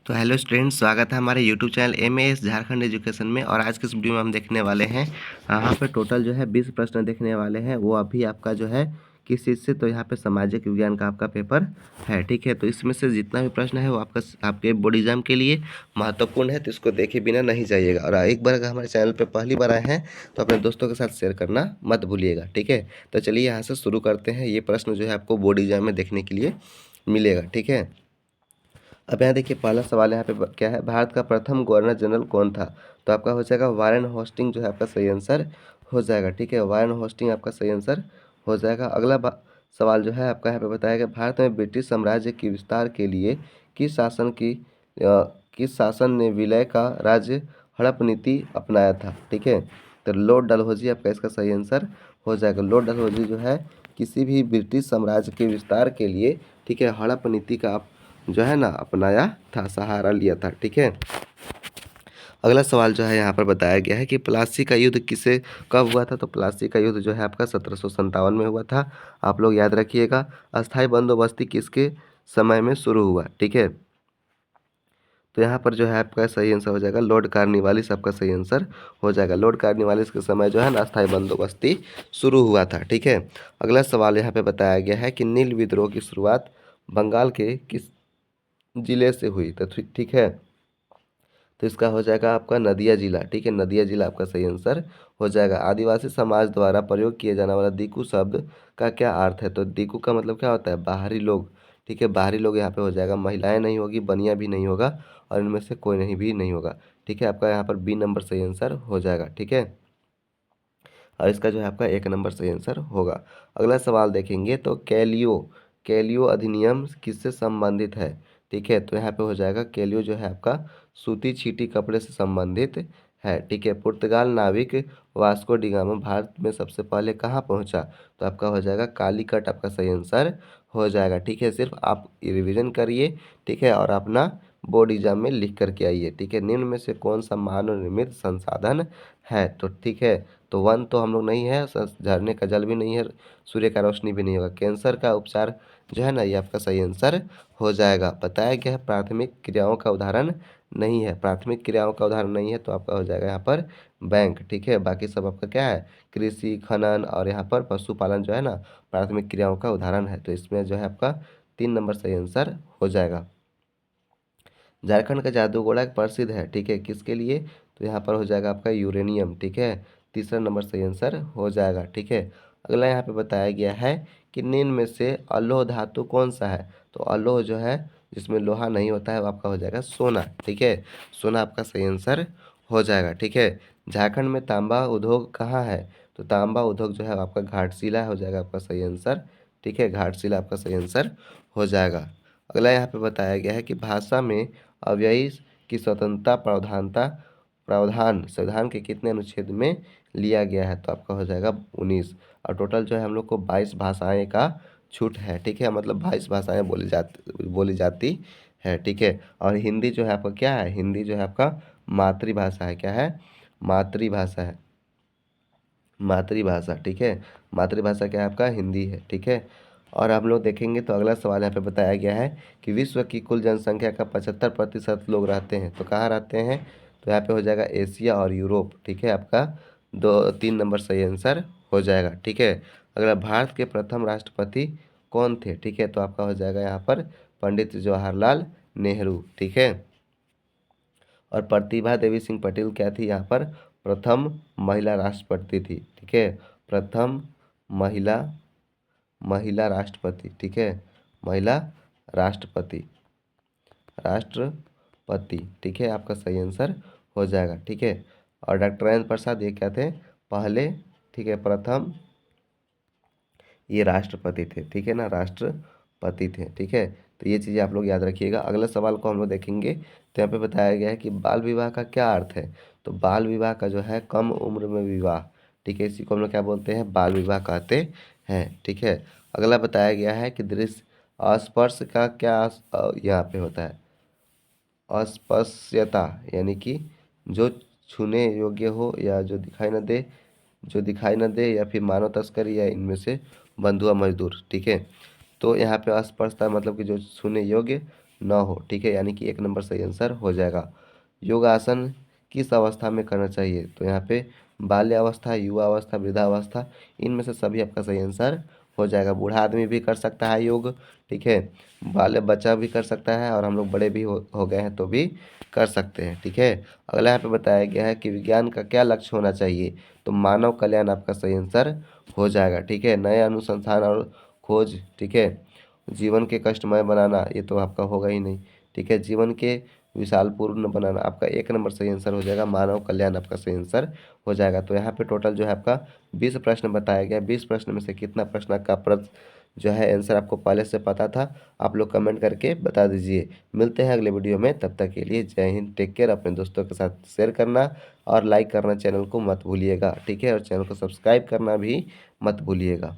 तो hello students, स्वागत है हमारे YouTube channel MAS Jharkhand education में। और आज के इस वीडियो में हम देखने वाले हैं, यहाँ पे टोटल जो है 20 प्रश्न देखने वाले हैं। वो अभी आपका जो है किस चीज़ से, तो यहाँ पे सामाजिक विज्ञान का आपका पेपर है। ठीक है, तो इसमें से जितना भी प्रश्न है वो आपके बोर्ड एग्जाम के लिए महत्वपूर्ण है, तो इसको देखे बिना नहीं जाइएगा। और एक बार अगर हमारे चैनल पर पहली बार आए हैं तो अपने दोस्तों के साथ शेयर करना मत भूलिएगा। ठीक है, तो चलिए यहाँ से शुरू करते हैं। ये प्रश्न जो है आपको बोर्ड एग्जाम में देखने के लिए मिलेगा। ठीक है, अब यहाँ देखिए पहला सवाल यहाँ पे क्या है, भारत का प्रथम गवर्नर जनरल कौन था? तो आपका हो जाएगा वारेन होस्टिंग, जो है आपका सही आंसर हो जाएगा। ठीक है, वारेन होस्टिंग आपका सही आंसर हो जाएगा। अगला सवाल जो है आपका यहाँ पे बताया गया, भारत में ब्रिटिश साम्राज्य के विस्तार के लिए किस शासन ने विलय का राज्य हड़प नीति अपनाया था? ठीक है, तो लॉर्ड डलहौजी आपका इसका सही आंसर हो जाएगा। लॉर्ड डलहौजी जो है किसी भी ब्रिटिश साम्राज्य के विस्तार के लिए, ठीक है, हड़प नीति का जो है ना अपनाया था, सहारा लिया था। ठीक है, अगला सवाल जो है यहाँ पर बताया गया है कि प्लासी का युद्ध किसे कब हुआ था? तो प्लासी का युद्ध जो है आपका 1757 में हुआ था। आप लोग याद रखिएगा। अस्थाई बंदोबस्ती किसके समय में शुरू हुआ? ठीक है, तो यहाँ पर जो है आपका सही आंसर हो जाएगा लॉर्ड कार्नवालिस, आपका सही आंसर हो जाएगा। लॉर्ड कार्नवालिस के समय जो है ना अस्थाई बंदोबस्ती शुरू हुआ था। ठीक है, अगला सवाल यहाँ पे बताया गया है कि नील विद्रोह की शुरुआत बंगाल के किस जिले से हुई? तो ठीक है, तो इसका हो जाएगा आपका नदिया जिला। ठीक है, नदिया जिला आपका सही आंसर हो जाएगा। आदिवासी समाज द्वारा प्रयोग किए जाने वाला दीकू शब्द का क्या अर्थ है? तो दीकू का मतलब क्या होता है? बाहरी लोग। ठीक है, बाहरी लोग यहाँ पे हो जाएगा, महिलाएं नहीं होगी, बनिया भी नहीं होगा, और इनमें से कोई नहीं भी नहीं होगा। ठीक है, आपका यहाँ पर बी नंबर सही आंसर हो जाएगा। ठीक है, और इसका जो है आपका 1 नंबर सही आंसर होगा। अगला सवाल देखेंगे तो कैलियो कैलियो अधिनियम किससे संबंधित है? ठीक है, तो यहाँ पे हो जाएगा कैलियो जो है आपका सूती छीटी कपड़े से संबंधित है। ठीक है, पुर्तगाल नाविक वास्को डिगामा भारत में सबसे पहले कहाँ पहुँचा? तो आपका हो जाएगा कालीकट, आपका सही आंसर हो जाएगा। ठीक है, सिर्फ आप रिविजन करिए। ठीक है, और अपना बोर्ड एग्जाम में लिख करके आइए। ठीक है, निम्न में से कौन सा मानव निर्मित संसाधन है? तो ठीक है, तो वन तो हम लोग नहीं है, झरने का जल भी नहीं है, सूर्य का रोशनी भी नहीं होगा। कैंसर का उपचार जो है ना, ये आपका सही आंसर हो जाएगा। बताया गया है प्राथमिक क्रियाओं का उदाहरण नहीं है, प्राथमिक क्रियाओं का उदाहरण नहीं है, तो आपका हो जाएगा यहाँ पर बैंक। ठीक है, बाकी सब आपका क्या है? कृषि, खनन और यहाँ पर पशुपालन जो है ना प्राथमिक क्रियाओं का उदाहरण है। तो इसमें जो है आपका 3 नंबर सही आंसर हो जाएगा। झारखंड का जादूगोला एक प्रसिद्ध है, ठीक है, किसके लिए? तो यहाँ पर हो जाएगा आपका यूरेनियम। ठीक है, तीसरा नंबर सही आंसर हो जाएगा। ठीक है, अगला यहाँ पे बताया गया है कि निम्न में से अलोह धातु कौन सा है? तो अलोह जो है जिसमें लोहा नहीं होता है वो आपका हो जाएगा सोना। ठीक है, सोना आपका सही आंसर हो जाएगा। ठीक है, झारखंड में तांबा उद्योग कहाँ है? तो तांबा उद्योग जो है आपका घाटशिला हो जाएगा, आपका सही आंसर। ठीक है, घाटशिला आपका सही आंसर हो जाएगा। अगला यहाँ पे बताया गया है कि भाषा में अव्ययी की स्वतंत्रता प्रावधान संविधान के कितने अनुच्छेद में लिया गया है? तो आपका हो जाएगा 19। और टोटल जो है हम लोग को 22 भाषाएं का छूट है। ठीक है, मतलब 22 भाषाएं बोली जाती है। ठीक है, और हिंदी जो है आपका क्या है? हिंदी जो है आपका मातृभाषा है। क्या है? मातृभाषा है, मातृभाषा। ठीक है, मातृभाषा क्या है आपका? हिंदी है। ठीक है, और हम लोग देखेंगे तो अगला सवाल यहाँ पे बताया गया है कि विश्व की कुल जनसंख्या का 75% लोग रहते हैं, तो कहाँ रहते हैं? तो यहाँ पे हो जाएगा एशिया और यूरोप। ठीक है, आपका 3 नंबर सही आंसर हो जाएगा। ठीक है, अगला भारत के प्रथम राष्ट्रपति कौन थे? ठीक है, तो आपका हो जाएगा यहाँ पर पंडित जवाहरलाल नेहरू। ठीक है, और प्रतिभा देवी सिंह पटेल क्या थी? यहाँ पर प्रथम महिला राष्ट्रपति थी। ठीक है, प्रथम महिला महिला राष्ट्रपति। ठीक है, महिला राष्ट्रपति राष्ट्रपति। ठीक है, आपका सही आंसर हो जाएगा। ठीक है, और डॉक्टर राजेंद्र प्रसाद ये क्या थे? पहले, ठीक है, प्रथम ये राष्ट्रपति थे। ठीक है ना, राष्ट्रपति थे। ठीक है, तो ये चीज़ें आप लोग याद रखिएगा। अगले सवाल को हम लोग देखेंगे तो यहाँ पे बताया गया है कि बाल विवाह का क्या अर्थ है? तो बाल विवाह का जो है कम उम्र में विवाह। ठीक है, इसी को हम लोग क्या बोलते हैं? बाल विवाह कहते हैं। ठीक है, अगला बताया गया है कि दृश्य अस्पर्श का क्या यहाँ पे होता है? अस्पृश्यता, यानी कि जो छूने योग्य हो या जो दिखाई न दे या फिर मानव तस्करी या इनमें से बंधुआ मजदूर। ठीक है, तो यहाँ पे अस्पृश्यता मतलब कि जो छूने योग्य न हो, ठीक है, यानी कि 1 नंबर सही आंसर हो जाएगा। योगासन किस अवस्था में करना चाहिए? तो यहाँ पे बाल्यावस्था, युवावस्था, वृद्धावस्था, इनमें से सभी आपका सही आंसर हो जाएगा। बूढ़ा आदमी भी कर सकता है योग, ठीक है, बाल बच्चा भी कर सकता है, और हम लोग बड़े भी हो गए हैं तो भी कर सकते हैं, ठीक है। अगला यहाँ पे बताया गया है कि विज्ञान का क्या लक्ष्य होना चाहिए? तो मानव कल्याण आपका सही आंसर हो जाएगा, ठीक है। नए अनुसंधान और खोज, ठीक है, जीवन के कष्टमय बनाना, ये तो आपका होगा ही नहीं, ठीक है। जीवन के विशालपूर्ण बनाना, आपका 1 नंबर सही आंसर हो जाएगा। मानव कल्याण आपका सही आंसर हो जाएगा। तो यहाँ पे टोटल जो है आपका 20 प्रश्न बताया गया। 20 प्रश्न में से कितना प्रश्न का प्रश्न जो है आंसर आपको पहले से पता था, आप लोग कमेंट करके बता दीजिए। मिलते हैं अगले वीडियो में, तब तक के लिए जय हिंद, टेक केयर। अपने दोस्तों के साथ शेयर करना और लाइक करना चैनल को मत भूलिएगा, ठीक है, और चैनल को सब्सक्राइब करना भी मत भूलिएगा।